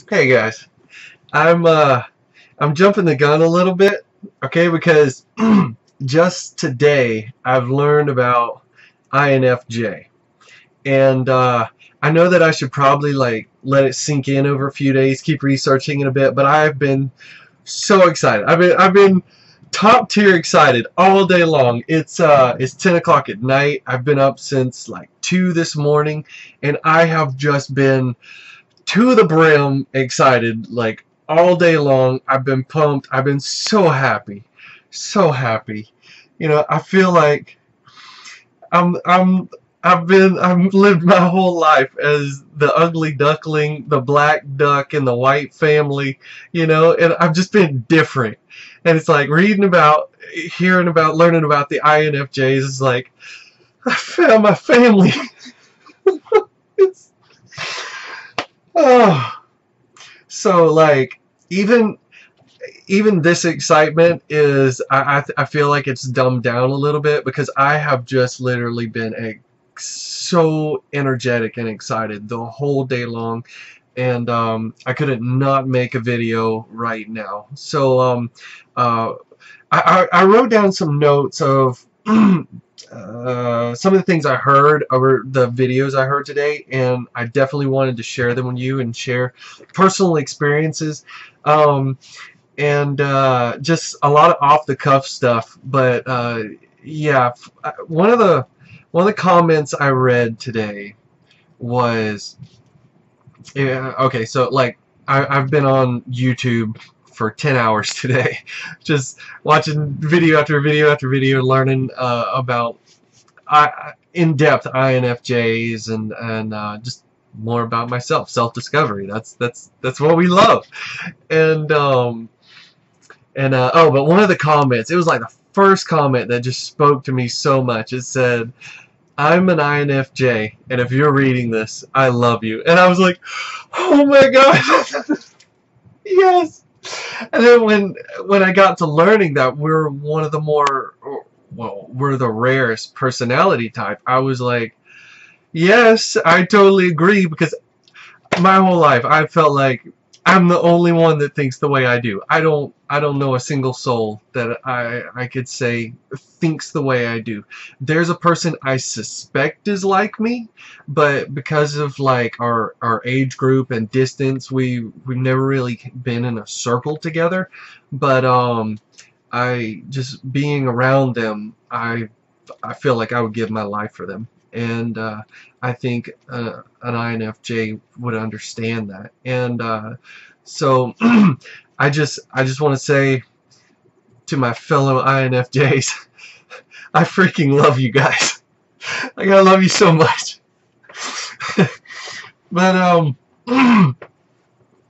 Hey guys, I'm uh I'm jumping the gun a little bit, okay? Because just today I've learned about INFJ, and I know that I should probably like let it sink in over a few days, keep researching it a bit. But I've been so excited. I've been top tier excited all day long. It's 10 o'clock at night. I've been up since like 2 this morning, and I have just been to the brim excited like all day long. I've been pumped. I've been so happy. So happy. I feel like I've lived my whole life as the ugly duckling, the black duck in the white family, and I've just been different. And it's like reading about, hearing about, learning about the INFJs is like I found my family. it's oh So like even even this excitement is I feel like it's dumbed down a little bit because I have just literally been so energetic and excited the whole day long, and I couldn't not make a video right now. So uh, I wrote down some notes of some of the things I heard over the videos I heard today, and I definitely wanted to share them with you and share personal experiences, and just a lot of off the cuff stuff. But yeah, one of the comments I read today was, yeah, okay, so like I've been on YouTube for 10 hours today, just watching video after video after video, learning about in-depth INFJs and just more about myself, self-discovery. That's what we love. And oh, but one of the comments, it was like the first comment that just spoke to me so much. It said, "I'm an INFJ, and if you're reading this, I love you." And I was like, oh my god, yes. And then when I got to learning that we're one of the more, well, we're the rarest personality type, I was like, yes, I totally agree, because my whole life I felt like I'm the only one that thinks the way I do. I don't know a single soul that I could say thinks the way I do. There's a person I suspect is like me, but because of like our age group and distance, we've never really been in a circle together. But I just being around them, I feel like I would give my life for them. And I think an INFJ would understand that. And so I just want to say to my fellow INFJs, I freaking love you guys. Like, I love you so much. But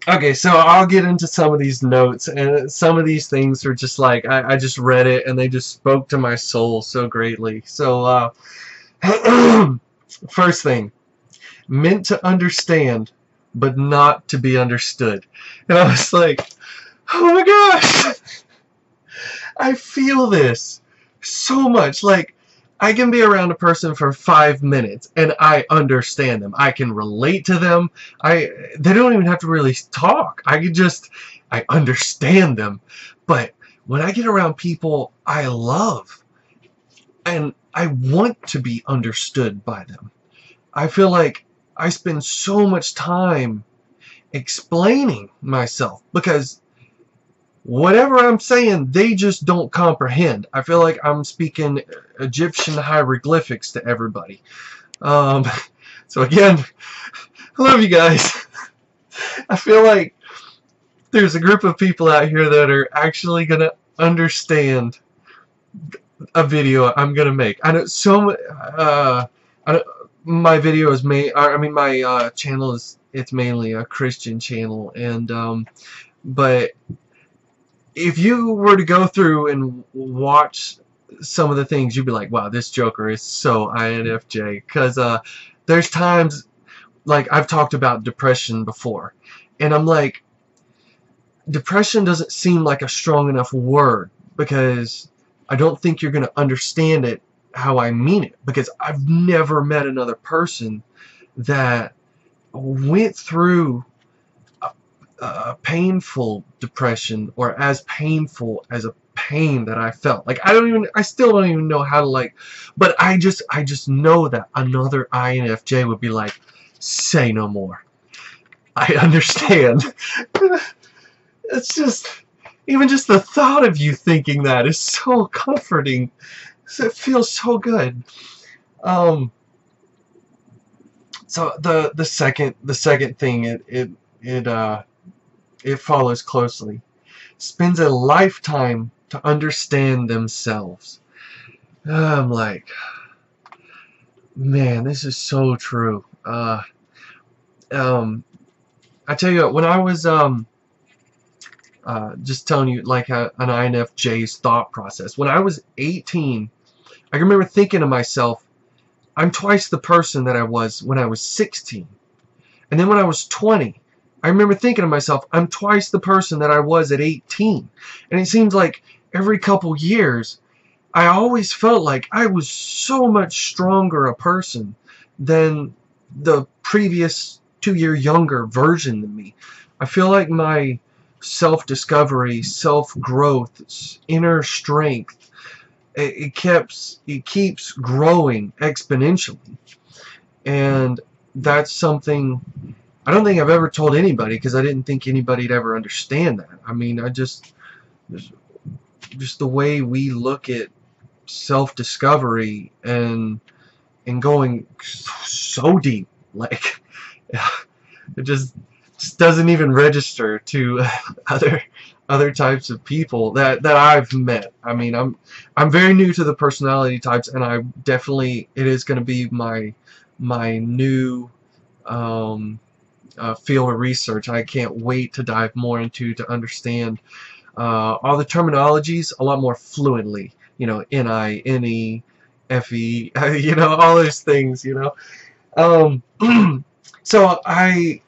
okay, so I'll get into some of these notes, and some of these things are just like I just read it and they just spoke to my soul so greatly. So first thing, meant to understand but not to be understood. And I was like, oh my gosh, I feel this so much. Like, I can be around a person for 5 minutes and I understand them. I can relate to them. They don't even have to really talk. I understand them. But when I get around people I love and I want to be understood by them, I feel like I spend so much time explaining myself, because whatever I'm saying, they just don't comprehend. I feel like I'm speaking Egyptian hieroglyphics to everybody. Um, so again, I love you guys. I feel like there's a group of people out here that are actually going to understand a video I'm going to make. I know my video is my channel it's mainly a Christian channel, and but if you were to go through and watch some of the things, you'd be like, wow, this Joker is so INFJ. Because there's times, like, I've talked about depression before, and I'm like, depression doesn't seem like a strong enough word, because I don't think you're going to understand it how I mean it, because I've never met another person that went through painful depression, or as painful as a pain that I felt. Like I still don't even know how to but I just know that another INFJ would be like, say no more. I understand. It's just, even just the thought of you thinking that is so comforting. It feels so good. So the second thing, it follows closely. Spends a lifetime to understand themselves. I'm like, man, this is so true. I tell you what, when I was just telling you like an INFJ's thought process. When I was 18, I remember thinking to myself, I'm twice the person that I was when I was 16. And then when I was 20, I remember thinking to myself, I'm twice the person that I was at 18. And it seems like every couple years, I always felt like I was so much stronger a person than the previous 2-year younger version of me. I feel like my self-discovery, self-growth, inner strength, it keeps growing exponentially. And that's something I don't think I've ever told anybody, because I didn't think anybody'd ever understand that. I mean, just the way we look at self-discovery and going so deep, like it just doesn't even register to other types of people that I've met. I mean, I'm very new to the personality types, and I definitely, it is going to be my new field of research. I can't wait to dive more into, to understand all the terminologies a lot more fluently. You know, NI, NE, FE, you know, all those things, you know. So I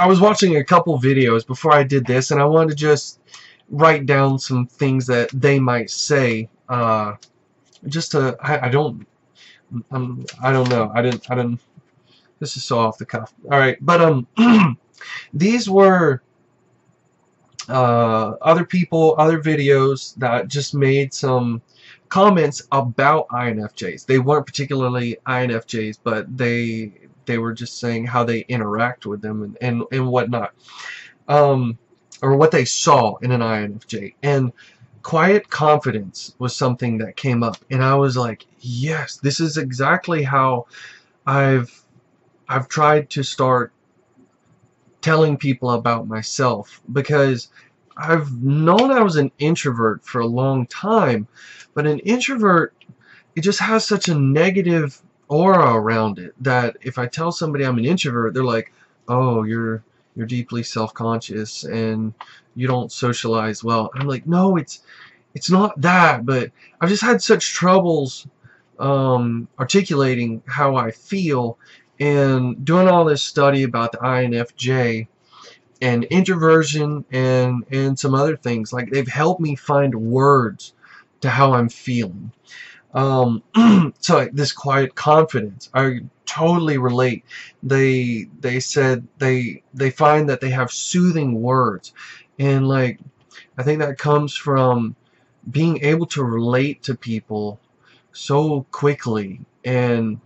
was watching a couple videos before I did this, and I wanted to just write down some things that they might say. Just to, I don't know. I didn't. This is so off the cuff. All right, but these were other people, other videos that just made some comments about INFJs. They weren't particularly INFJs, but they were just saying how they interact with them and whatnot, or what they saw in an INFJ. And quiet confidence was something that came up, and I was like, yes, this is exactly how I've tried to start telling people about myself, because I've known I was an introvert for a long time, but an introvert, it just has such a negative aura around it that if I tell somebody I'm an introvert, they're like, oh, you're deeply self-conscious and you don't socialize well. I'm like, no, it's not that, but I've just had such troubles articulating how I feel, and doing all this study about the INFJ and introversion and some other things. Like, they've helped me find words to how I'm feeling. So like, this quiet confidence, I totally relate. They said they find that they have soothing words, and like, I think that comes from being able to relate to people so quickly, and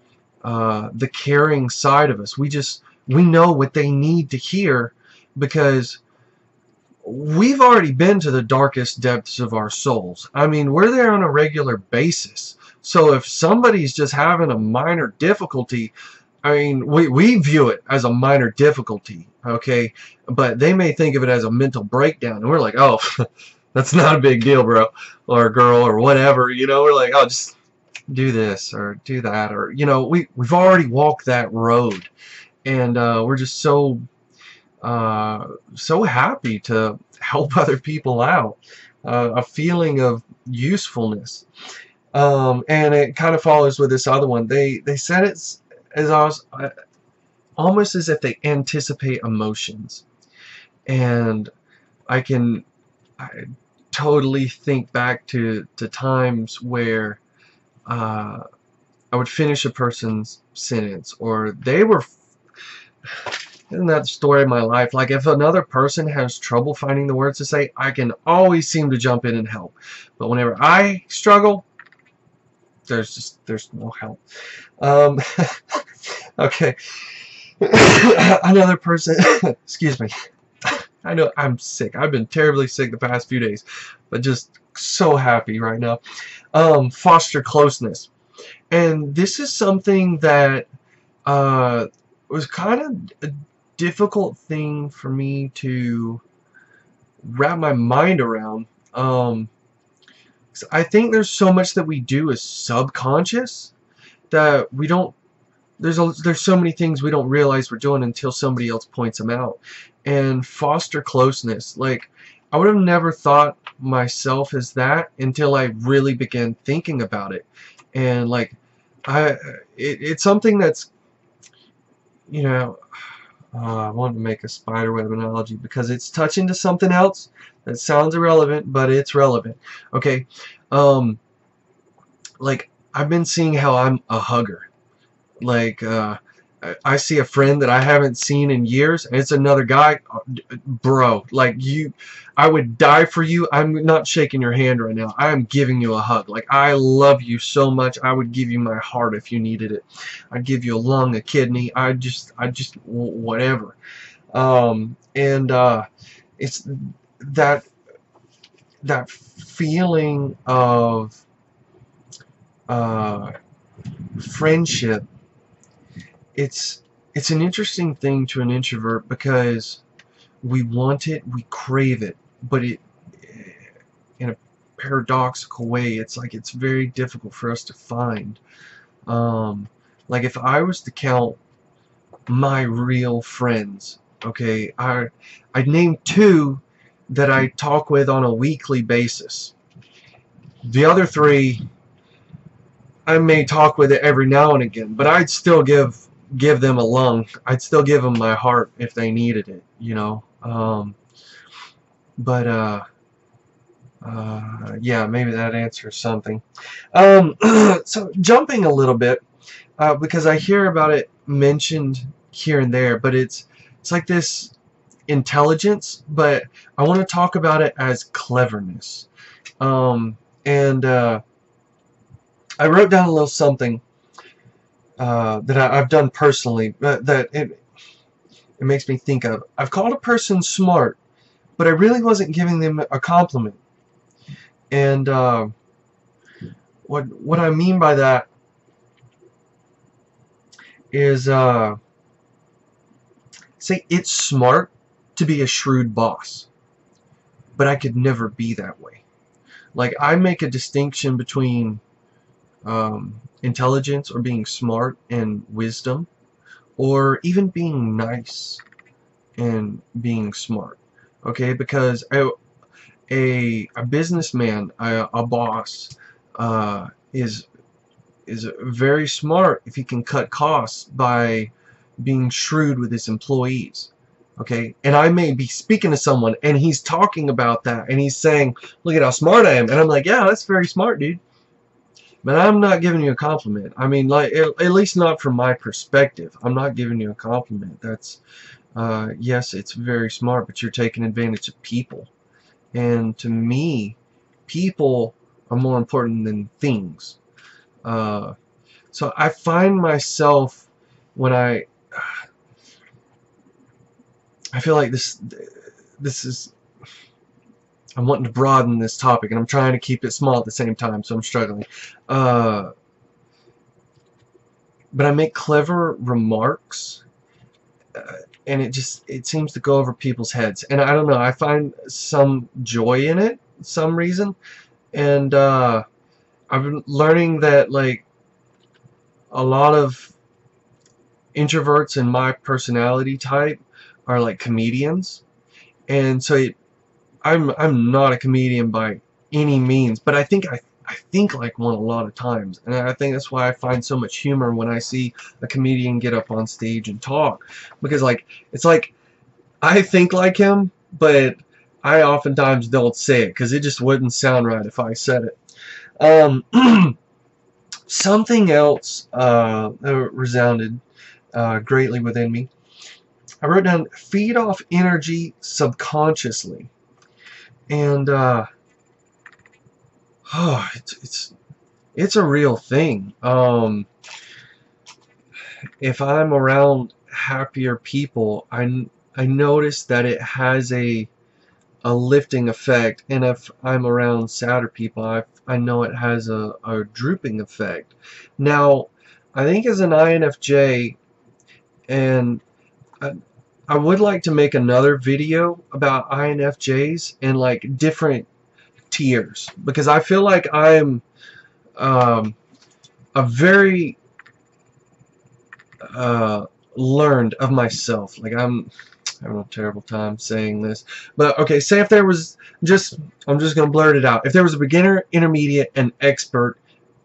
the caring side of us. We know what they need to hear, because we've already been to the darkest depths of our souls. I mean, we're there on a regular basis. So if somebody's just having a minor difficulty, I mean, we view it as a minor difficulty, okay? But they may think of it as a mental breakdown, and we're like, oh, that's not a big deal, bro, or girl, or whatever, you know? We're like, oh, just do this or do that, or, you know, we've already walked that road, and we're just so happy to help other people out, a feeling of usefulness. And it kind of follows with this other one. They said it's almost as if they anticipate emotions, and I totally think back to times where I would finish a person's sentence, or they were isn't that the story of my life? Like, if another person has trouble finding the words to say, I can always seem to jump in and help. But whenever I struggle, there's no help. Um, okay. Another person, excuse me. I know I'm sick. I've been terribly sick the past few days, but just so happy right now. Foster closeness. And this is something that was kind of a difficult thing for me to wrap my mind around. 'Cause I think there's so much that we do is subconscious that we don't. There's so many things we don't realize we're doing until somebody else points them out. And foster closeness, like, I would have never thought myself as that until I really began thinking about it. And like, it's something that's, you know, I wanted to make a spiderweb analogy because it's touching to something else that sounds irrelevant, but it's relevant. Okay, like, I've been seeing how I'm a hugger. Like, I see a friend that I haven't seen in years, and it's another guy, bro, like, I would die for you. I'm not shaking your hand right now. I am giving you a hug. Like, I love you so much. I would give you my heart if you needed it. I'd give you a lung, a kidney. I just whatever. It's that feeling of friendship. It's an interesting thing to an introvert because we want it, we crave it, but it, in a paradoxical way, it's like it's very difficult for us to find. Like, if I was to count my real friends, okay, I'd name 2 that I talk with on a weekly basis. The other 3, I may talk with it every now and again, but I'd still give them a lung. I'd still give them my heart if they needed it, you know. Yeah, maybe that answers something. So jumping a little bit, because I hear about it mentioned here and there, but it's like this intelligence, but I want to talk about it as cleverness. I wrote down a little something that I've done personally that it makes me think of. I've called a person smart, but I really wasn't giving them a compliment. And what I mean by that is, say it's smart to be a shrewd boss, but I could never be that way. Like, I make a distinction between intelligence or being smart and wisdom, or even being nice and being smart. Okay, because a businessman, a boss, is very smart if he can cut costs by being shrewd with his employees. Okay, and I may be speaking to someone and he's talking about that and he's saying, look at how smart I am, and I'm like, yeah, that's very smart, dude. But I'm not giving you a compliment. I mean, like, at least not from my perspective. I'm not giving you a compliment. That's, yes, it's very smart, but you're taking advantage of people. And to me, people are more important than things. So I find myself when I feel like this is, I'm wanting to broaden this topic, and I'm trying to keep it small at the same time, so I'm struggling. But I make clever remarks, and it seems to go over people's heads. And I don't know, I find some joy in it, some reason. And I've been learning that, like, a lot of introverts in my personality type are like comedians. And so I'm not a comedian by any means, but I think like one a lot of times, and I think that's why I find so much humor when I see a comedian get up on stage and talk, because, like, it's like I think like him, but I oftentimes don't say it because it just wouldn't sound right if I said it. Something else resounded greatly within me I wrote down feed off energy subconsciously. And oh, it's a real thing. If I'm around happier people, I notice that it has a lifting effect, and if I'm around sadder people, I know it has a drooping effect. Now, I think as an INFJ, and I would like to make another video about INFJs and like different tiers, because I feel like I'm a very learned of myself. Like I'm having a terrible time saying this, but okay, say if there was I'm just gonna blurt it out. If there was a beginner, intermediate, and expert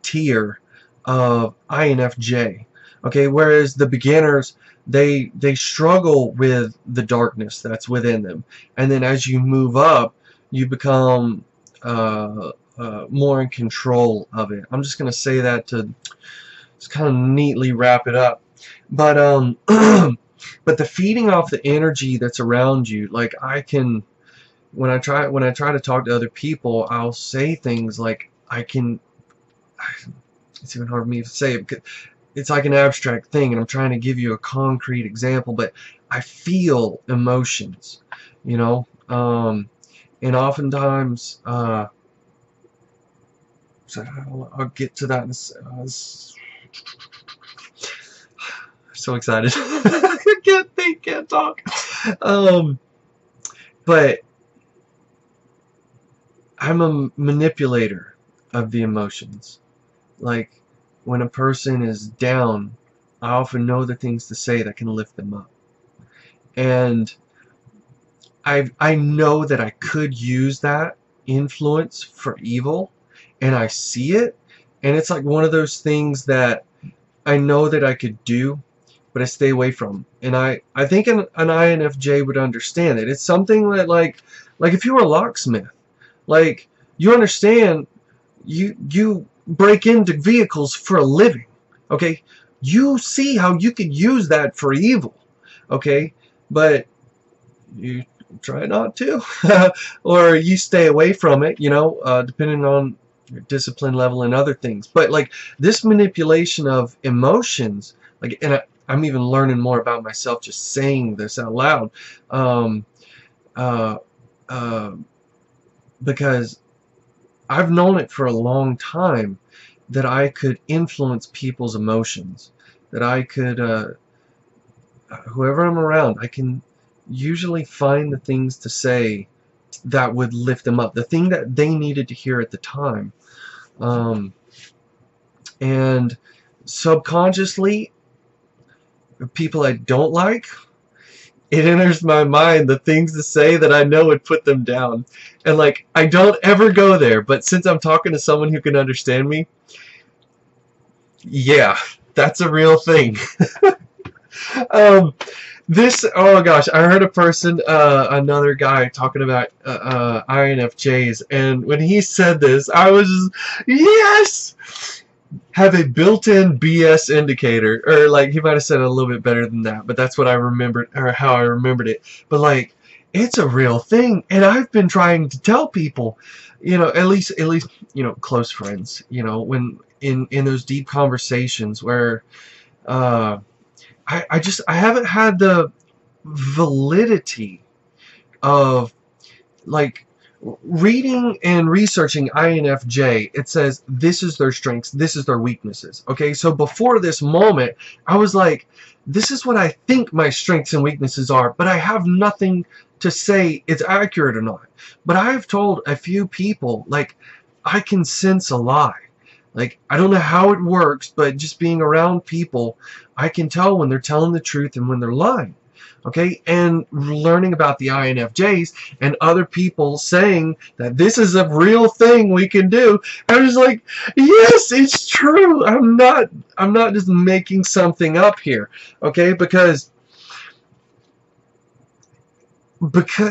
tier of INFJ, okay, whereas the beginners, they struggle with the darkness that's within them, and then as you move up, you become more in control of it. I'm just gonna say that to just kind of neatly wrap it up, but but the feeding off the energy that's around you, like I can, when I try to talk to other people, I'll say things like it's even hard for me to say it because it's like an abstract thing and I'm trying to give you a concrete example, but I feel emotions, you know, and oftentimes so I'll get to that in so excited. I can't think, can't talk. But I'm a manipulator of the emotions. Like when a person is down, I often know the things to say that can lift them up. And I know that I could use that influence for evil, and I see it, and it's like one of those things that I know that I could do, but I stay away from. And I think an INFJ would understand it. It's something that like if you were a locksmith, like you understand, you break into vehicles for a living, okay? You see how you could use that for evil, okay? But you try not to, or you stay away from it, you know, depending on your discipline level and other things. But like this manipulation of emotions, like, and I'm even learning more about myself just saying this out loud, because I've known it for a long time that I could influence people's emotions, that I could, whoever I'm around, I can usually find the things to say that would lift them up, the thing that they needed to hear at the time. And subconsciously, people I don't like, it enters my mind the things to say that I know would put them down. And like, I don't ever go there, but since I'm talking to someone who can understand me, yeah, that's a real thing. Oh gosh, I heard a person, another guy talking about INFJs, and when he said this, I was just, yes! Have a built-in BS indicator, or like he might have said it a little bit better than that, but that's what I remembered, or how I remembered it. But like, it's a real thing, and I've been trying to tell people, you know, at least you know, close friends, you know, when in those deep conversations where I haven't had the validity of like reading and researching INFJ. It says this is their strengths, this is their weaknesses. Okay, so before this moment, I was like, this is what I think my strengths and weaknesses are, but I have nothing to say it's accurate or not. But I've told a few people, like, I can sense a lie. Like, I don't know how it works, but just being around people, I can tell when they're telling the truth and when they're lying. Okay, and learning about the INFJs and other people saying that this is a real thing we can do, I was like, yes, it's true. I'm not just making something up here. Okay, because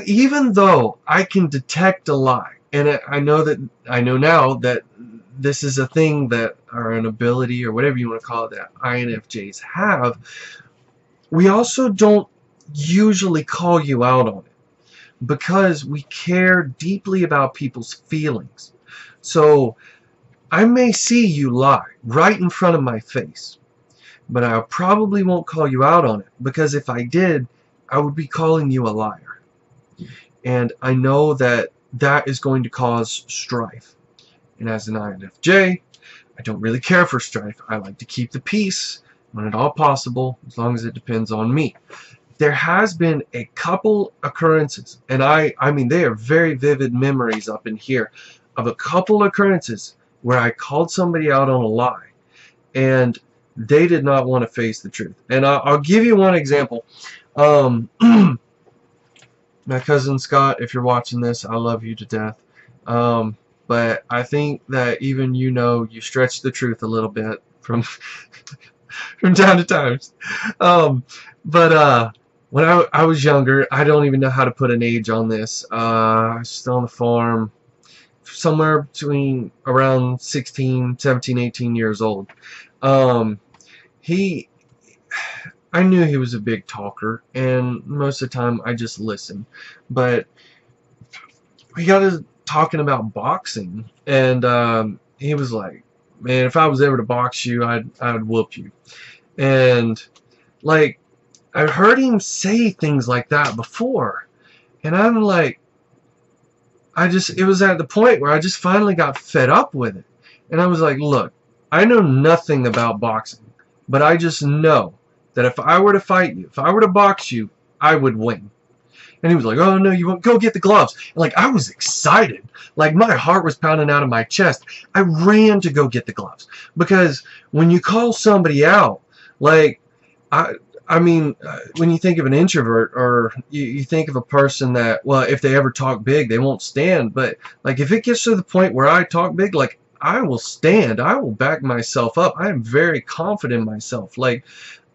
even though I can detect a lie, and I know now that this is a thing that, or an ability, or whatever you want to call it, that INFJs have, we also don't usually call you out on it because we care deeply about people's feelings. So I may see you lie right in front of my face, but I probably won't call you out on it, because if I did, I would be calling you a liar. And I know that that is going to cause strife. And as an INFJ, I don't really care for strife. I like to keep the peace when at all possible, as long as it depends on me. There has been a couple occurrences, and I mean, they are very vivid memories up in here, of a couple occurrences where I called somebody out on a lie, and they did not want to face the truth. And I'll give you one example. My cousin Scott, if you're watching this, I love you to death. But I think that even you stretch the truth a little bit from from time to time. When I was younger, I don't even know how to put an age on this. I was still on the farm, somewhere between around 16, 17, 18 years old. I knew he was a big talker, and most of the time I just listened. But we got to talking about boxing, and he was like, "Man, if I was ever to box you, I'd whoop you." And like, I've heard him say things like that before, and I'm like, it was at the point where I just finally got fed up with it. And I was like, look, I know nothing about boxing, but I just know that if I were to fight you, if I were to box you, I would win. And he was like, oh no, you won't. Go get the gloves. And like, I was excited. Like, my heart was pounding out of my chest. I ran to go get the gloves. Because when you call somebody out, like, I mean, when you think of an introvert, or you think of a person that, well, if they ever talk big, they won't stand. But like, if it gets to the point where I talk big, like, I will stand. I will back myself up. I am very confident in myself. Like,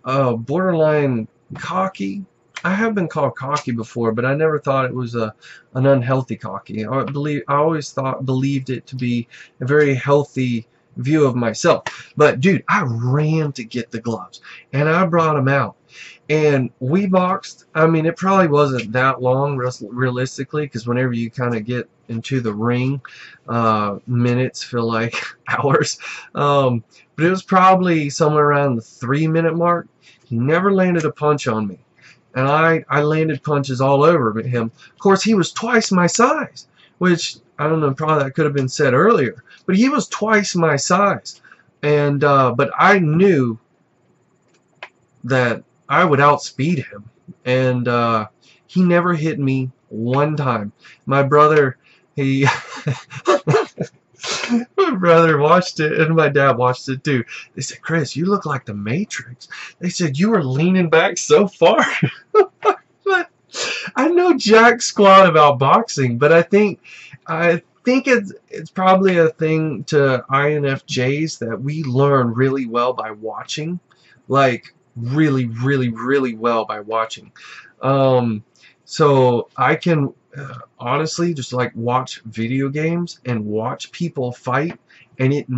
borderline cocky. I have been called cocky before, but I never thought it was an unhealthy cocky. I always believed it to be a very healthy view of myself. But dude, I ran to get the gloves, and I brought them out, and we boxed. I mean, it probably wasn't that long realistically, because whenever you kind of get into the ring, minutes feel like hours. But it was probably somewhere around the 3-minute mark. He never landed a punch on me, and I landed punches all over him. Of course, he was twice my size, which, I don't know, probably that could have been said earlier, but he was twice my size. And but I knew that I would outspeed him, and he never hit me one time. My brother, my brother watched it, and my dad watched it too. They said, Chris, you look like the Matrix. They said, you were leaning back so far. But I know jack squat about boxing, but I think it's probably a thing to INFJs that we learn really well by watching. Like, really, really, really well by watching. So I can honestly just like watch video games and watch people fight, and it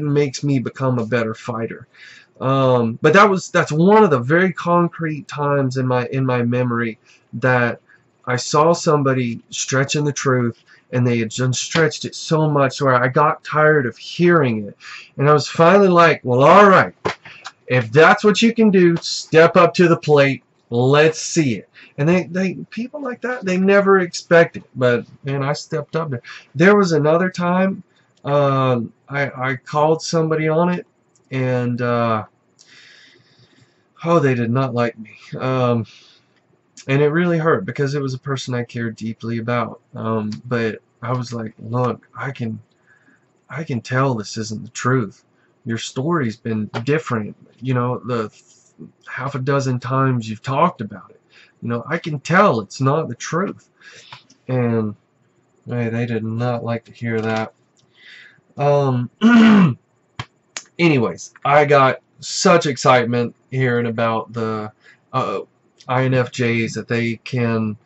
makes me become a better fighter. But that's one of the very concrete times in my memory that I saw somebody stretching the truth, and they had just stretched it so much where I got tired of hearing it, and I was finally like, well, all right, if that's what you can do, step up to the plate. Let's see it. And they people like that, they never expect it. But man, I stepped up there. There was another time I called somebody on it, and oh, they did not like me. And it really hurt, because it was a person I cared deeply about. But I was like, look, I can tell this isn't the truth. Your story's been different, the half a dozen times you've talked about it. I can tell it's not the truth. And hey, they did not like to hear that. Anyways, I got such excitement hearing about the INFJs, that they can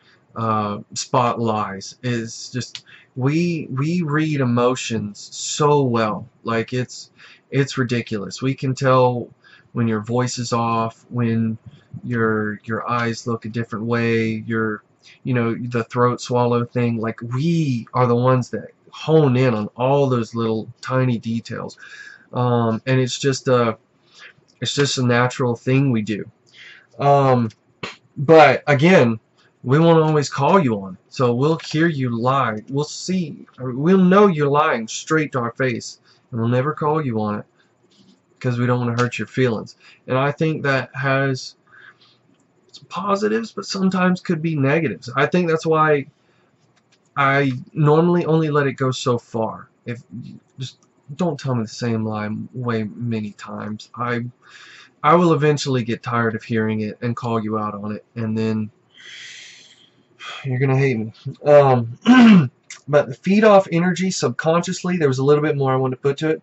spot lies. Is just, we read emotions so well. Like, it's ridiculous. We can tell when your voice is off, when your eyes look a different way, the throat swallow thing. Like, we are the ones that hone in on all those little tiny details, and it's just a natural thing we do. But again, we won't always call you on it. So we'll hear you lie. We'll know you're lying straight to our face, and we'll never call you on it because we don't want to hurt your feelings. And I think that has some positives, but sometimes could be negatives. I think that's why I normally only let it go so far. If just don't tell me the same lie way many times. I will eventually get tired of hearing it and call you out on it, and then you're gonna hate me. But feed off energy subconsciously. There was a little bit more I wanted to put to it.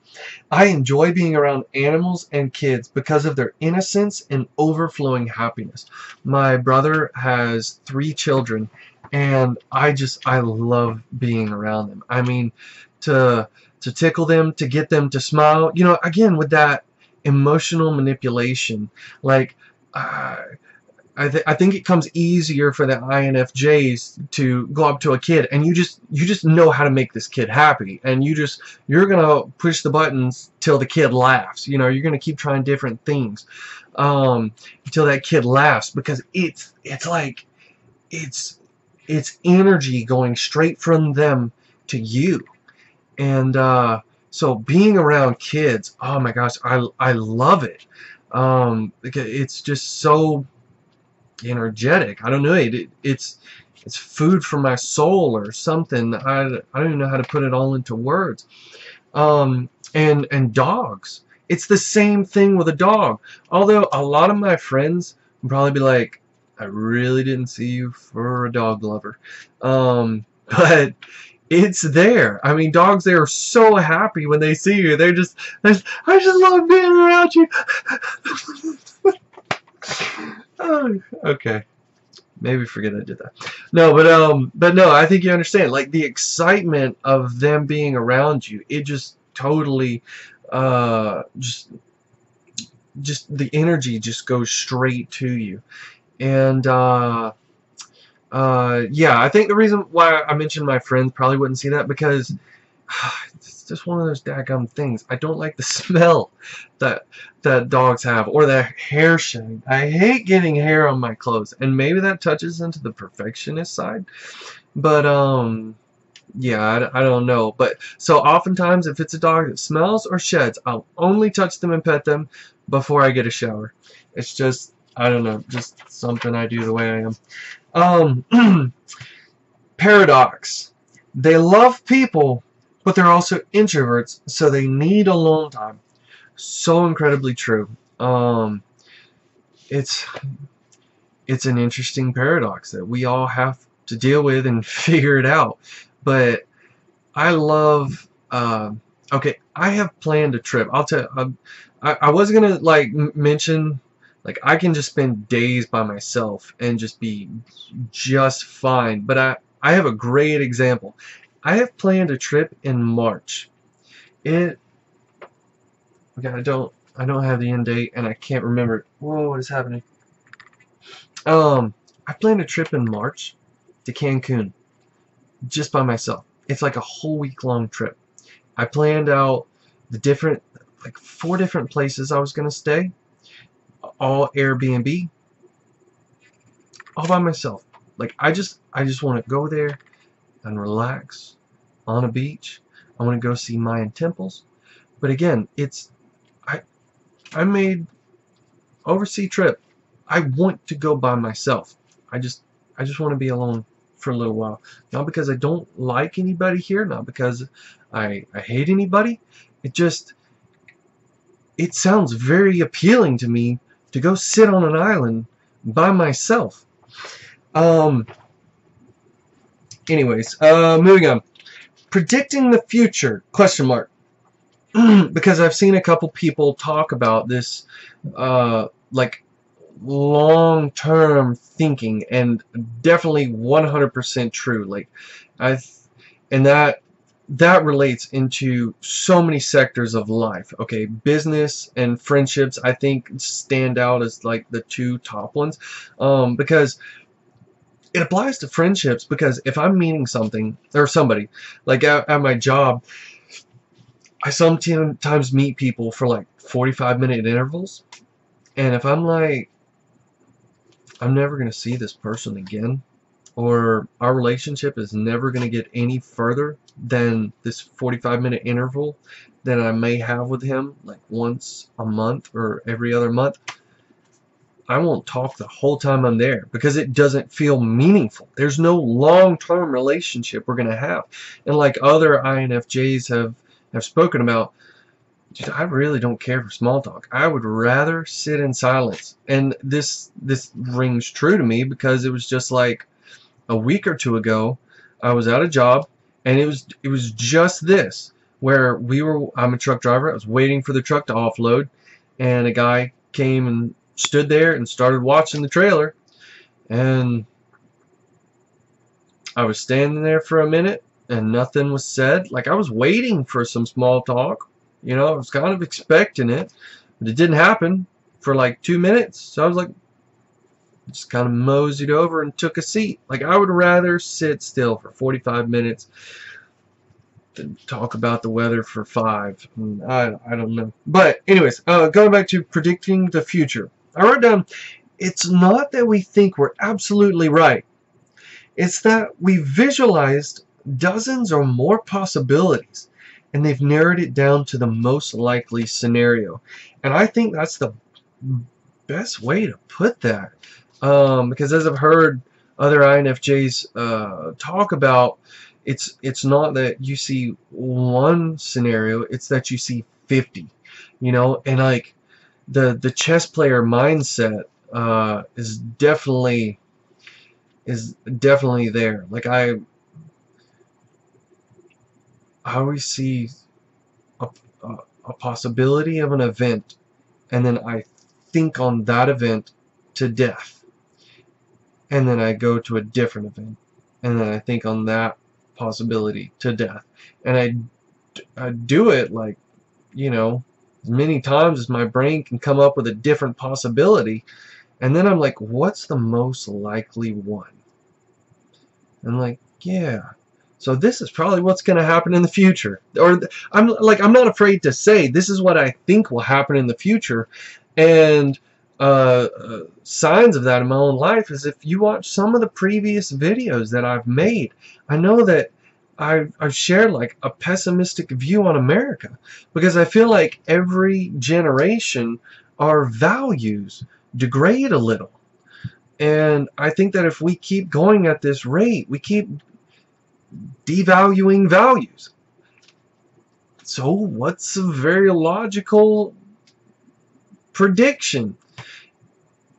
I enjoy being around animals and kids because of their innocence and overflowing happiness. My brother has 3 children, and I love being around them. I mean, to tickle them, to get them to smile. Again, with that emotional manipulation, like I think it comes easier for the INFJs to go up to a kid, and you just know how to make this kid happy, and you're gonna push the buttons till the kid laughs. You're gonna keep trying different things until that kid laughs, because it's like it's energy going straight from them to you. And so being around kids, oh my gosh, I love it. It's just so energetic. I don't know, it's food for my soul or something. I don't even know how to put it all into words. And dogs, it's the same thing with a dog. Although a lot of my friends would probably be like, I really didn't see you for a dog lover. But it's there. I mean, dogs, they are so happy when they see you. I just love being around you. Oh, okay. Maybe forget I did that. No, but no, I think you understand. Like, the excitement of them being around you, it just totally, just the energy just goes straight to you. And yeah, I think the reason why I mentioned my friends probably wouldn't see that, because it's just one of those daggum things. I don't like the smell that dogs have, or the hair shedding. I hate getting hair on my clothes, and maybe that touches into the perfectionist side. But yeah, I don't know. But so oftentimes, if it's a dog that smells or sheds, I'll only touch them and pet them before I get a shower. It's just, I don't know, just something I do the way I am. Paradox. They love people, but they're also introverts, so they need alone time. So incredibly true. It's an interesting paradox that we all have to deal with and figure it out. But I love. Okay, I have planned a trip. I'll tell. I was gonna mention. Like, I can just spend days by myself and just be just fine. But I have a great example. I have planned a trip in March. Okay, I don't have the end date, and I can't remember. Whoa, what is happening? I planned a trip in March to Cancun just by myself. It's like a whole week-long trip. I planned out the 4 different places I was gonna stay. All Airbnb, all by myself. Like, I just want to go there and relax on a beach. I want to go see Mayan temples. But again, I made overseas trip. I want to go by myself. I just want to be alone for a little while. Not because I don't like anybody here, not because I hate anybody. It sounds very appealing to me to go sit on an island by myself. Anyways, moving on. Predicting the future, question mark. Because I've seen a couple people talk about this, like, long-term thinking, and definitely 100% true. Like, and that that relates into so many sectors of life. Okay, business and friendships, I think, stand out as like the two top ones, because it applies to friendships. Because if I'm meeting something or somebody, like at my job, I sometimes meet people for like 45-minute intervals, and if I'm like, I'm never gonna see this person again, or our relationship is never going to get any further than this 45-minute interval that I may have with him, like once a month or every other month, I won't talk the whole time I'm there, because it doesn't feel meaningful. There's no long-term relationship we're going to have. And like other INFJs have spoken about, I really don't care for small talk. I would rather sit in silence. And this rings true to me, because it was just like a week or two ago, I was at a job, and it was just this, where I'm a truck driver. I was waiting for the truck to offload, and a guy came and stood there and started watching the trailer, and I was standing there for a minute, and nothing was said. Like, I was waiting for some small talk, I was kind of expecting it, but it didn't happen for like 2 minutes. So I was like, just kind of moseyed over and took a seat. Like, I would rather sit still for 45 minutes than talk about the weather for 5. I don't know. But anyways, going back to predicting the future. I wrote down, it's not that we think we're absolutely right. It's that we visualized dozens or more possibilities, and they've narrowed it down to the most likely scenario. And I think that's the best way to put that. Because as I've heard other INFJs talk about, it's not that you see one scenario, it's that you see 50, and like the chess player mindset is definitely there. Like, I always see a, a possibility of an event, and then I think on that event to death. And then I go to a different event, and then I think on that possibility to death. And I do it like, as many times as my brain can come up with a different possibility. And then I'm like, what's the most likely one? And I'm like, yeah. So this is probably what's going to happen in the future. Or I'm not afraid to say this is what I think will happen in the future. And signs of that in my own life is if you watch some of the previous videos that I've made. I know that I've shared like a pessimistic view on America, because I feel like every generation our values degrade a little. And I think that if we keep going at this rate, we keep devaluing values. So what's a very logical prediction?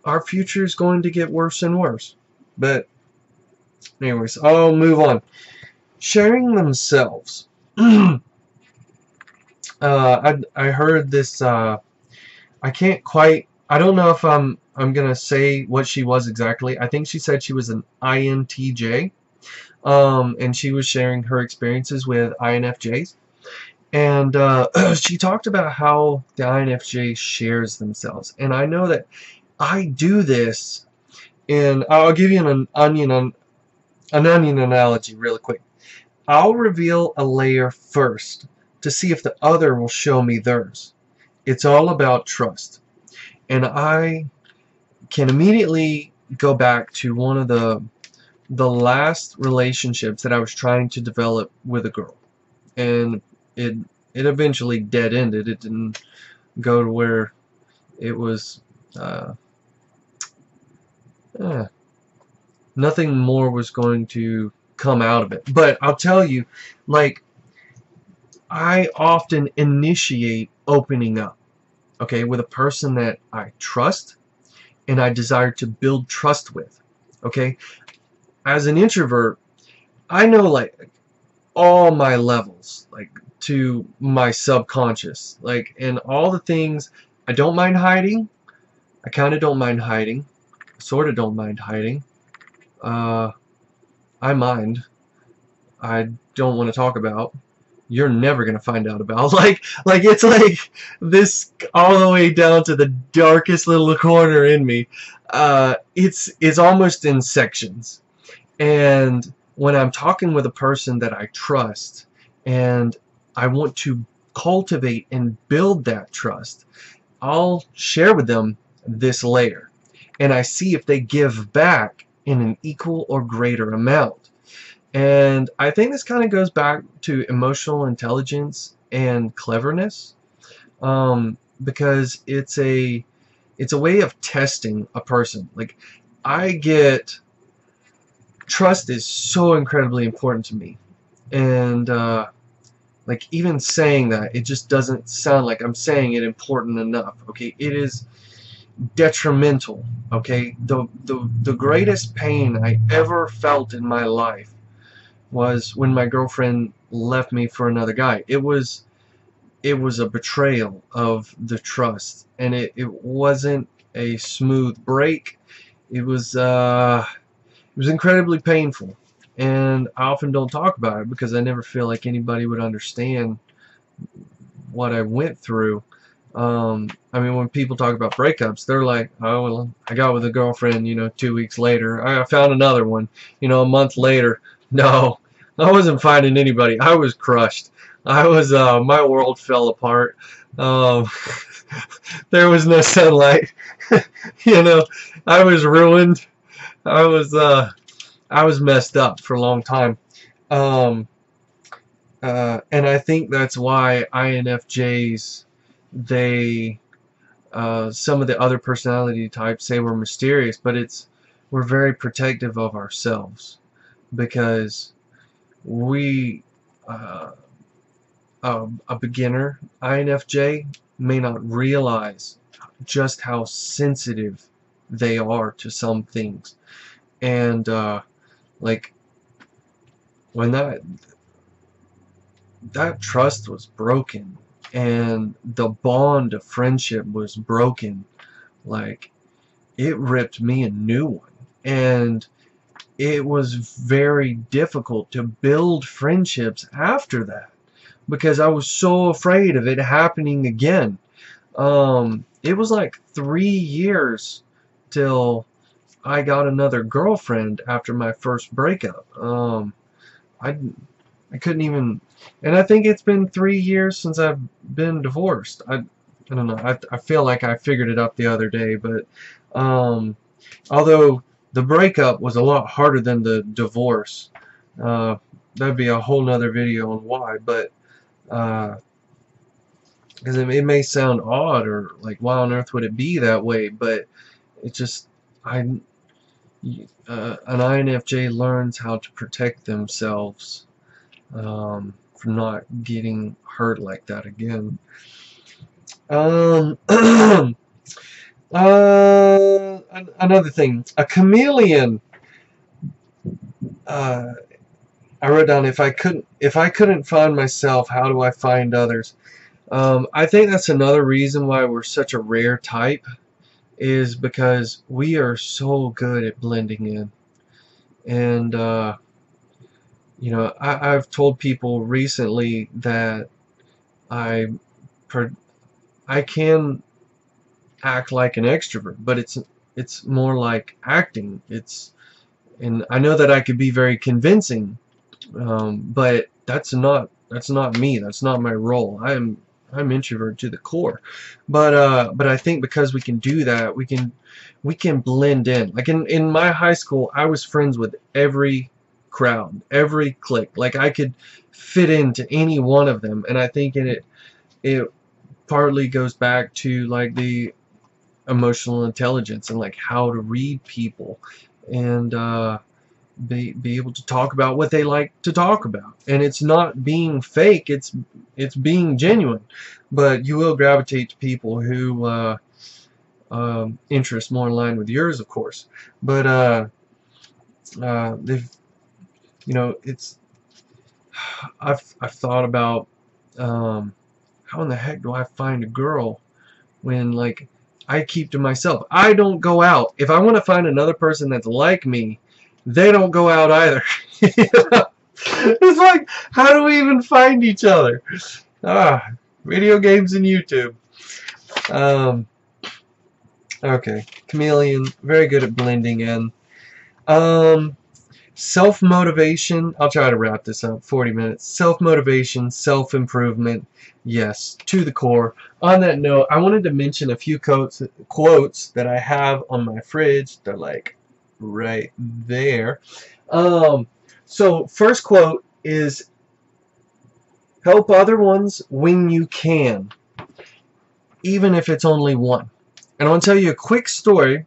Our future is going to get worse and worse. But anyways, I'll move on. Sharing themselves. I heard this. I don't know if I'm gonna say what she was exactly. I think she said she was an INTJ, and she was sharing her experiences with INFJs. And she talked about how the INFJ shares themselves. And I know that I do this, and I'll give you an onion analogy real quick. I'll reveal a layer first to see if the other will show me theirs. It's all about trust. And I can immediately go back to one of the last relationships that I was trying to develop with a girl. And it eventually dead ended. It didn't go to where it was nothing more was going to come out of it. But I'll tell you, like, I often initiate opening up, okay, with a person that I trust and I desire to build trust with, okay? As an introvert, I know, like, all my levels, like, to my subconscious, like, and all the things I don't mind hiding. I kind of don't mind hiding. Sort of don't mind hiding. I mind. I don't want to talk about. you're never gonna find out about. Like it's like this all the way down to the darkest little corner in me. It's almost in sections. And when I'm talking with a person that I trust and I want to cultivate and build that trust, I'll share with them this layer, and I see if they give back in an equal or greater amount. And I think this kind of goes back to emotional intelligence and cleverness, because it's a way of testing a person. Like, I get trust is so incredibly important to me, and like, even saying that, it just doesn't sound like I'm saying it important enough. Okay, it is detrimental. Okay, the greatest pain I ever felt in my life was when my girlfriend left me for another guy. It was a betrayal of the trust, and it wasn't a smooth break. It was incredibly painful, and I often don't talk about it because I never feel like anybody would understand what I went through. I mean, when people talk about breakups, they're like, oh, well, I got with a girlfriend, 2 weeks later. I found another one, a month later. No, I wasn't finding anybody. I was crushed. My world fell apart. There was no sunlight. I was ruined. I was messed up for a long time. And I think that's why INFJs, some of the other personality types say we're mysterious, but we're very protective of ourselves, because a beginner INFJ may not realize just how sensitive they are to some things. And like, when that trust was broken and the bond of friendship was broken, like, it ripped me a new one. And it was very difficult to build friendships after that, because I was so afraid of it happening again. It was like 3 years till I got another girlfriend after my first breakup. I couldn't even, and I think it's been 3 years since I've been divorced. I don't know. I feel like I figured it up the other day, but although the breakup was a lot harder than the divorce, that'd be a whole nother video on why. But because it may sound odd, or like, why on earth would it be that way? But it's just, an INFJ learns how to protect themselves from not getting hurt like that again. Another thing, a chameleon. I wrote down, if I couldn't find myself, how do I find others? I think that's another reason why we're such a rare type, is because we are so good at blending in. And I've told people recently that I can act like an extrovert, but it's more like acting. And I know that I could be very convincing, but that's not me. That's not my role. I'm introvert to the core. But I think because we can do that, we can blend in. Like, in my high school, I was friends with every crowd, every clique. Like, I could fit into any one of them, and I think it partly goes back to, like, the emotional intelligence and, like, how to read people, and be able to talk about what they like to talk about. And it's not being fake, it's being genuine. But you will gravitate to people who interests more in line with yours, of course. But they've, it's, I've thought about how in the heck do I find a girl when, like, I keep to myself. I don't go out. If I want to find another person that's like me, they don't go out either. It's like, how do we even find each other? Video games and YouTube. Okay, chameleon, very good at blending in. Self-motivation, I'll try to wrap this up, 40 minutes. Self-motivation, self-improvement, yes, to the core. On that note, I wanted to mention a few quotes that I have on my fridge. They're like right there. So first quote is, help other ones when you can, even if it's only one. And I want to tell you a quick story.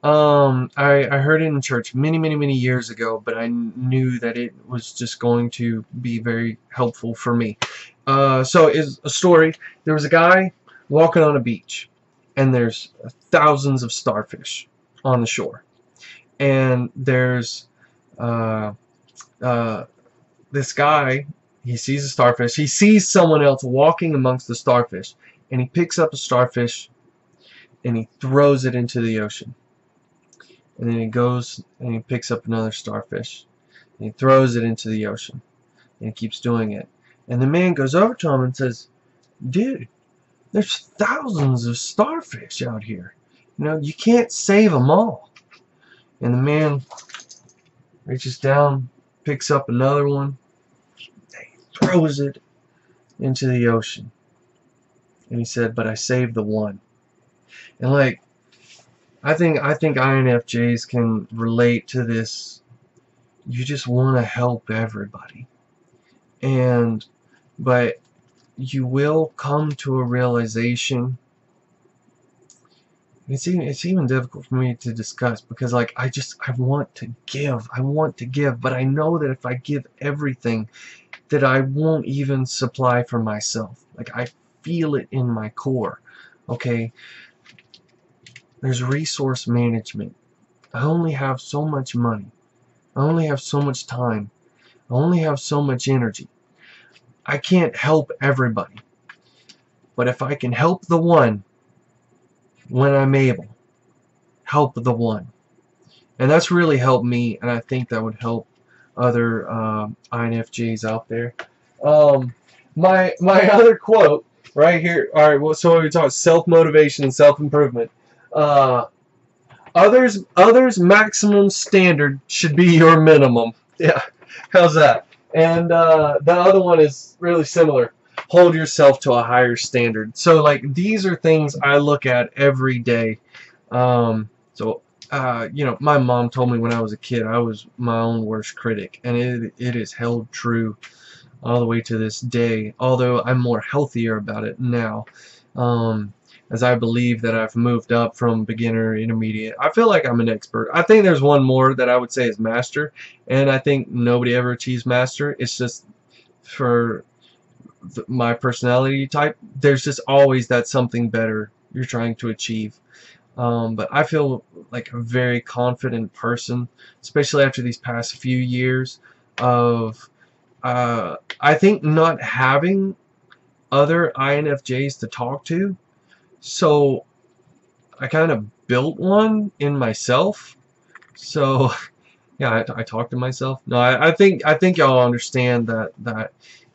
I heard it in church many years ago, but I knew that it was just going to be very helpful for me. So it's a story. There was a guy walking on a beach, and there's thousands of starfish on the shore. And there's this guy, he sees a starfish. He sees someone else walking amongst the starfish, and he picks up a starfish, and he throws it into the ocean. And then he goes and he picks up another starfish and he throws it into the ocean, and he keeps doing it. And the man goes over to him and says, dude, there's thousands of starfish out here, you know, you can't save them all. And the man reaches down, picks up another one, and he throws it into the ocean, and he said, but I saved the one. And like, I think INFJs can relate to this. You just want to help everybody, but you will come to a realization. It's even difficult for me to discuss, because like I want to give, but I know that if I give everything, that I won't even supply for myself. Like, I feel it in my core. Okay. There's resource management. I only have so much money. I only have so much time. I only have so much energy. I can't help everybody. But if I can help the one when I'm able, help the one. And that's really helped me, and I think that would help other INFJs out there. My other quote right here. All right, well, so we talk self-motivation and self-improvement. Others' maximum standard should be your minimum. Yeah, how's that? And the other one is really similar. Hold yourself to a higher standard. So like, these are things I look at every day. You know, my mom told me when I was a kid I was my own worst critic, and it is held true all the way to this day, although I'm more healthier about it now. As I believe that I've moved up from beginner, intermediate. I feel like I'm an expert. I think there's one more that I would say is master, and I think nobody ever achieves master. It's just for my personality type. There's just always that something better you're trying to achieve. But I feel like a very confident person, especially after these past few years of, I think, not having other INFJs to talk to. So I kind of built one in myself. So yeah, I talk to myself. No, I think y'all understand that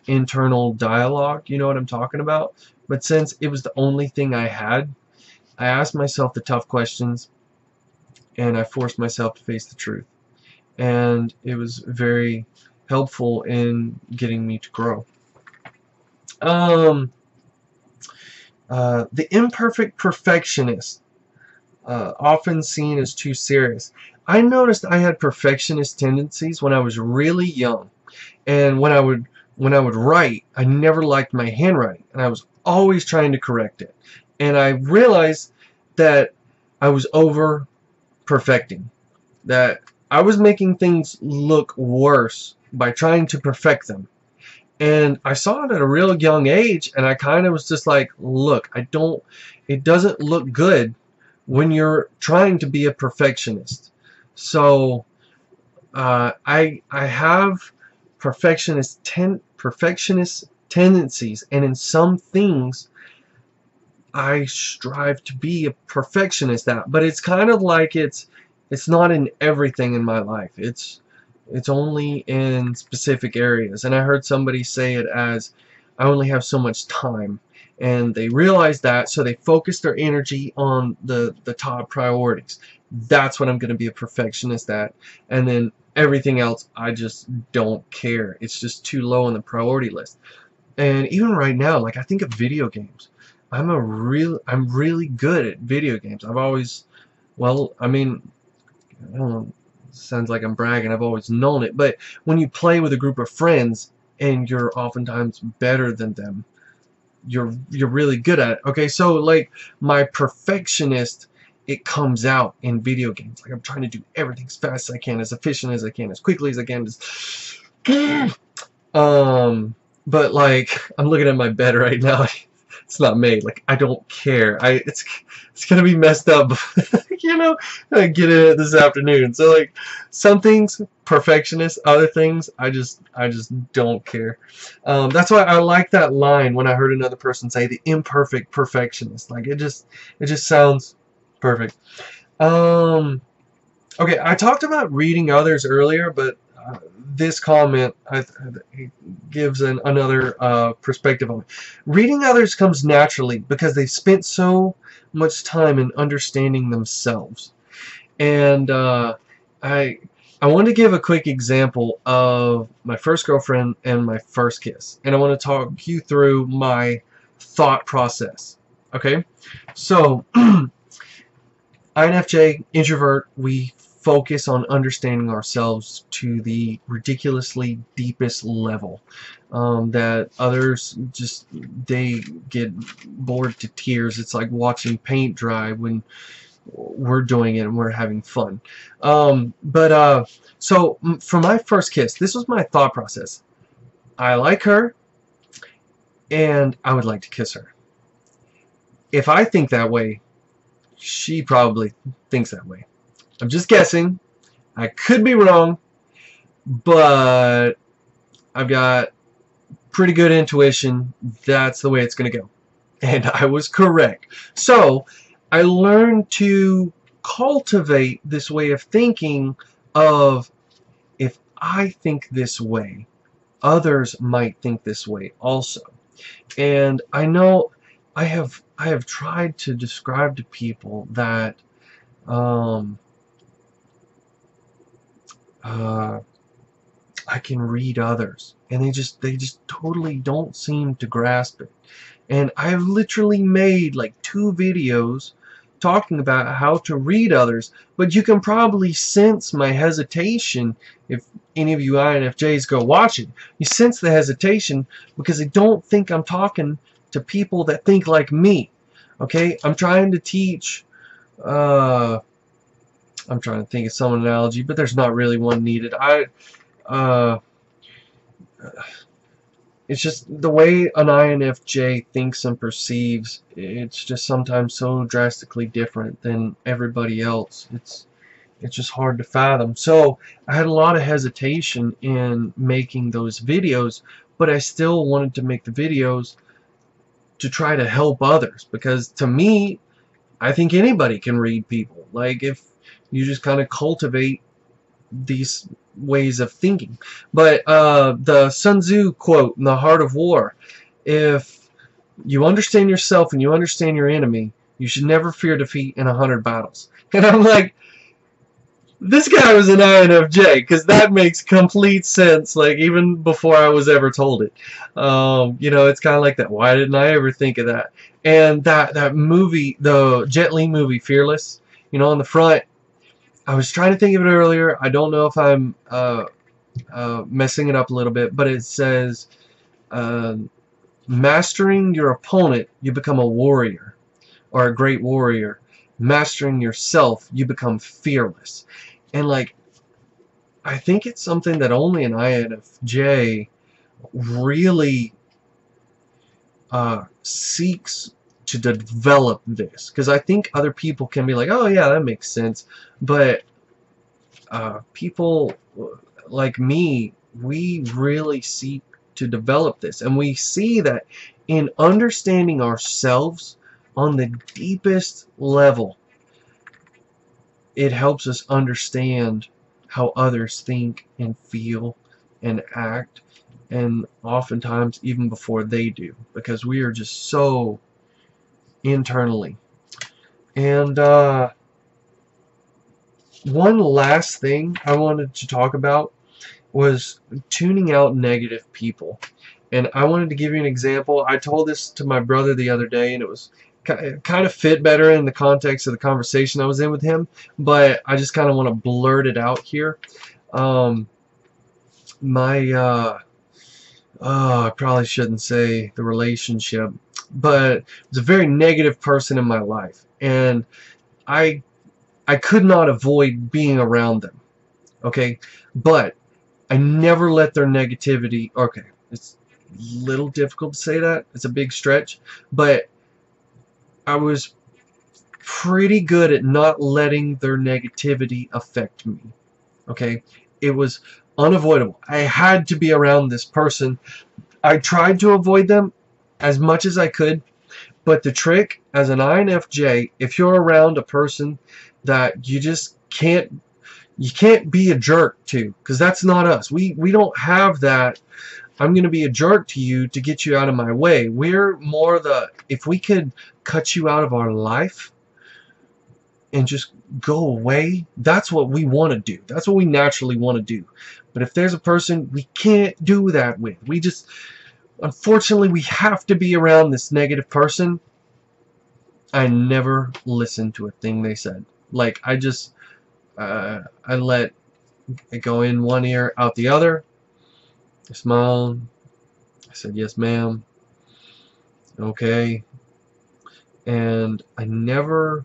internal dialogue. You know what I'm talking about? But since it was the only thing I had, I asked myself the tough questions, and I forced myself to face the truth. And it was very helpful in getting me to grow. The imperfect perfectionist, often seen as too serious. I noticed I had perfectionist tendencies when I was really young, and when I would write, I never liked my handwriting, and I was always trying to correct it. And I realized that I was over perfecting, that I was making things look worse by trying to perfect them. And I saw it at a real young age, and I kind of was just like, look, it doesn't look good when you're trying to be a perfectionist. So I have perfectionist tendencies, and in some things I strive to be a perfectionist at, but it's kind of like it's not in everything in my life. It's It's only in specific areas. And I heard somebody say it as, I only have so much time. And they realized that, so they focused their energy on the top priorities. That's what I'm going to be a perfectionist at. And then everything else, I just don't care. It's just too low on the priority list. And even right now, like, I think of video games. I'm really good at video games. I've always, well, I mean, I don't know, sounds like I'm bragging, I've always known it, but when you play with a group of friends and you're oftentimes better than them, you're really good at it. Okay, so like my perfectionist, it comes out in video games. Like I'm trying to do everything as fast as I can, as efficient as I can, as quickly as I can, but like I'm looking at my bed right now. It's not made. Like I don't care. It's gonna be messed up. You know, I get in it this afternoon. So like some things perfectionist, other things I just don't care. That's why I like that line when I heard another person say the imperfect perfectionist. Like it just sounds perfect. Okay, I talked about reading others earlier, but this comment gives another perspective on it. Reading others comes naturally because they've spent so much time in understanding themselves. And I want to give a quick example of my first girlfriend and my first kiss. And I want to talk you through my thought process. Okay? So, INFJ, introvert, we focus on understanding ourselves to the ridiculously deepest level that others just, they get bored to tears. It's like watching paint dry when we're doing it and we're having fun. So for my first kiss, this was my thought process. I like her and I would like to kiss her. If I think that way, she probably thinks that way. I'm just guessing. I could be wrong, but I've got pretty good intuition. That's the way it's going to go. And I was correct. So I learned to cultivate this way of thinking of, if I think this way, others might think this way also. And I know I have tried to describe to people that I can read others, and they just totally don't seem to grasp it. And I've literally made like 2 videos talking about how to read others, but you can probably sense my hesitation if any of you INFJs go watch it. You sense the hesitation because I don't think I'm talking to people that think like me. Okay, I'm trying to teach I'm trying to think of some analogy, but there's not really one needed. It's just the way an INFJ thinks and perceives. It's just sometimes so drastically different than everybody else. It's just hard to fathom. So I had a lot of hesitation in making those videos, but I still wanted to make the videos to try to help others, because to me, I think anybody can read people. Like if you just kind of cultivate these ways of thinking. But the Sun Tzu quote in The Heart of War, if you understand yourself and you understand your enemy, you should never fear defeat in 100 battles. And I'm like, this guy was an INFJ, because that makes complete sense, like even before I was ever told it. You know, it's kind of like that. Why didn't I ever think of that? And that movie, the Jet Li movie, Fearless, you know, on the front, I was trying to think of it earlier. I don't know if I'm messing it up a little bit, but it says, mastering your opponent, you become a warrior, or a great warrior. Mastering yourself, you become fearless. And like, I think it's something that only an INFJ really seeks to develop this, because I think other people can be like, oh yeah, that makes sense, but people like me, we really seek to develop this, and we see that in understanding ourselves on the deepest level, it helps us understand how others think and feel and act, and oftentimes even before they do, because we are just so internally. And one last thing I wanted to talk about was tuning out negative people. And I wanted to give you an example. I told this to my brother the other day, and it kind of fit better in the context of the conversation I was in with him, but I just kind of want to blurt it out here. I probably shouldn't say the relationship, but it's a very negative person in my life, and I I could not avoid being around them. Okay, but I never let their negativity. Okay, it's a little difficult to say that. It's a big stretch, but I was pretty good at not letting their negativity affect me. Okay, it was unavoidable. I had to be around this person. I tried to avoid them as much as I could, but the trick as an INFJ, if you're around a person that you can't be a jerk to, because that's not us. We don't have that. I'm going to be a jerk to you to get you out of my way. We're more if we could cut you out of our life and just go away, that's what we want to do. That's what we naturally want to do. But if there's a person we can't do that with, unfortunately, we have to be around this negative person. I never listened to a thing they said. Like, I let it go in one ear, out the other. I smiled. I said, yes, ma'am. Okay. And I never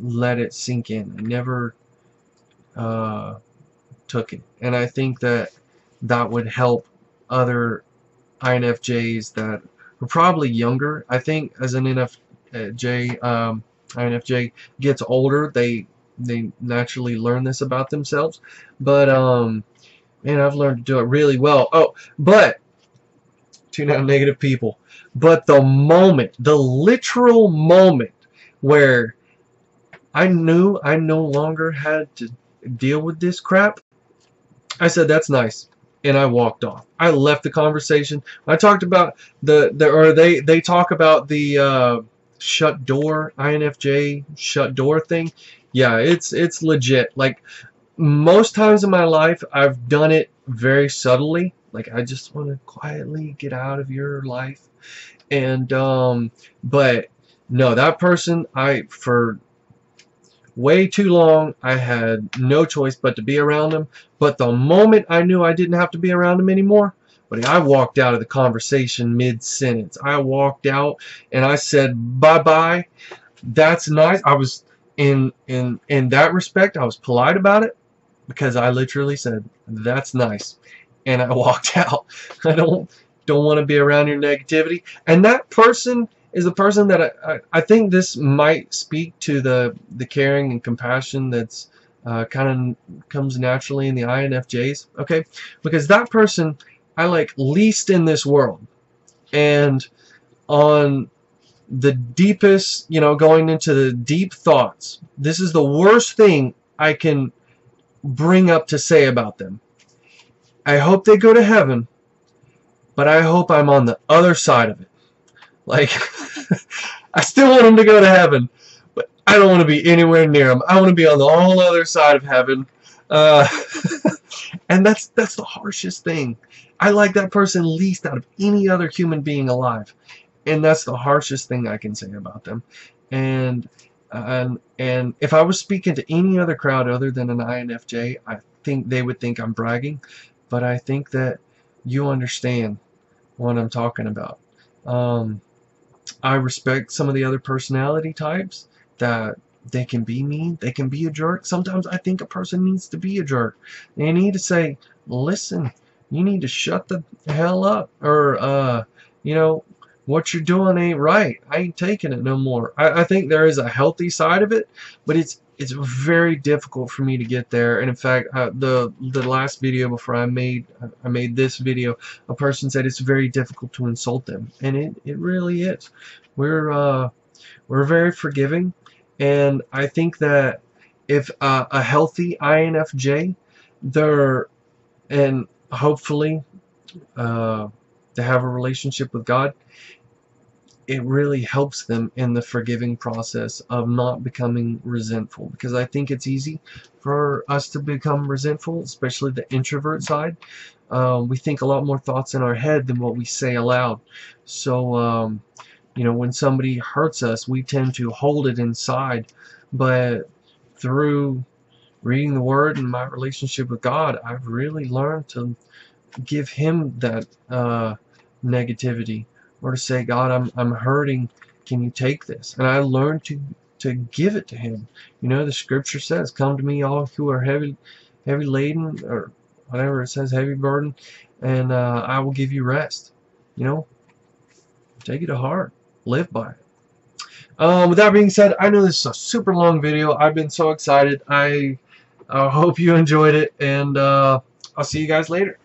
let it sink in. I never took it. And I think that would help other INFJs that are probably younger. I think as an INFJ gets older, they naturally learn this about themselves. But man, I've learned to do it really well. Oh, but tune out negative people. But the literal moment where I knew I no longer had to deal with this crap, I said, that's nice. And I walked off. I left the conversation. I talked about they talk about the shut door, INFJ shut door thing. Yeah, it's legit. Like, most times in my life, I've done it very subtly. Like, I just want to quietly get out of your life. And but no, that person, for way too long, I had no choice but to be around him. But the moment I knew I didn't have to be around him anymore, but I walked out of the conversation mid-sentence. I walked out and I said, bye-bye. That's nice. I was in that respect, I was polite about it, because I literally said, that's nice. And I walked out. I don't want to be around your negativity. And that person is the person that I think this might speak to the caring and compassion that's kind of comes naturally in the INFJs, okay? Because that person I like least in this world. And on the deepest, going into the deep thoughts, this is the worst thing I can bring up to say about them. I hope they go to heaven, but I hope I'm on the other side of it. Like, I still want them to go to heaven, but I don't want to be anywhere near them. I want to be on the whole other side of heaven. And that's the harshest thing. I like that person least out of any other human being alive. And that's the harshest thing I can say about them. And if I was speaking to any other crowd other than an INFJ, I think they would think I'm bragging. But I think that you understand what I'm talking about. I respect some of the other personality types that they can be mean, they can be a jerk. Sometimes I think a person needs to be a jerk. They need to say, listen, you need to shut the hell up, or what you're doing ain't right. I ain't taking it no more. I think there is a healthy side of it, but it's very difficult for me to get there. And in fact, the last video before I made this video, a person said it's very difficult to insult them, and it really is. We're very forgiving, and I think that if a healthy INFJ, they're, and hopefully they have a relationship with God, it really helps them in the forgiving process of not becoming resentful. Because I think it's easy for us to become resentful, especially the introvert side. We think a lot more thoughts in our head than what we say aloud. So, you know, when somebody hurts us, we tend to hold it inside. But through reading the Word and my relationship with God, I've really learned to give Him that negativity, or to say, God, I'm hurting. Can you take this? And I learned to give it to Him. You know, the Scripture says, "Come to me, all who are heavy laden," or whatever it says, heavy burden, and I will give you rest. You know, take it to heart. Live by it. With that being said, I know this is a super long video. I've been so excited. I hope you enjoyed it, and I'll see you guys later.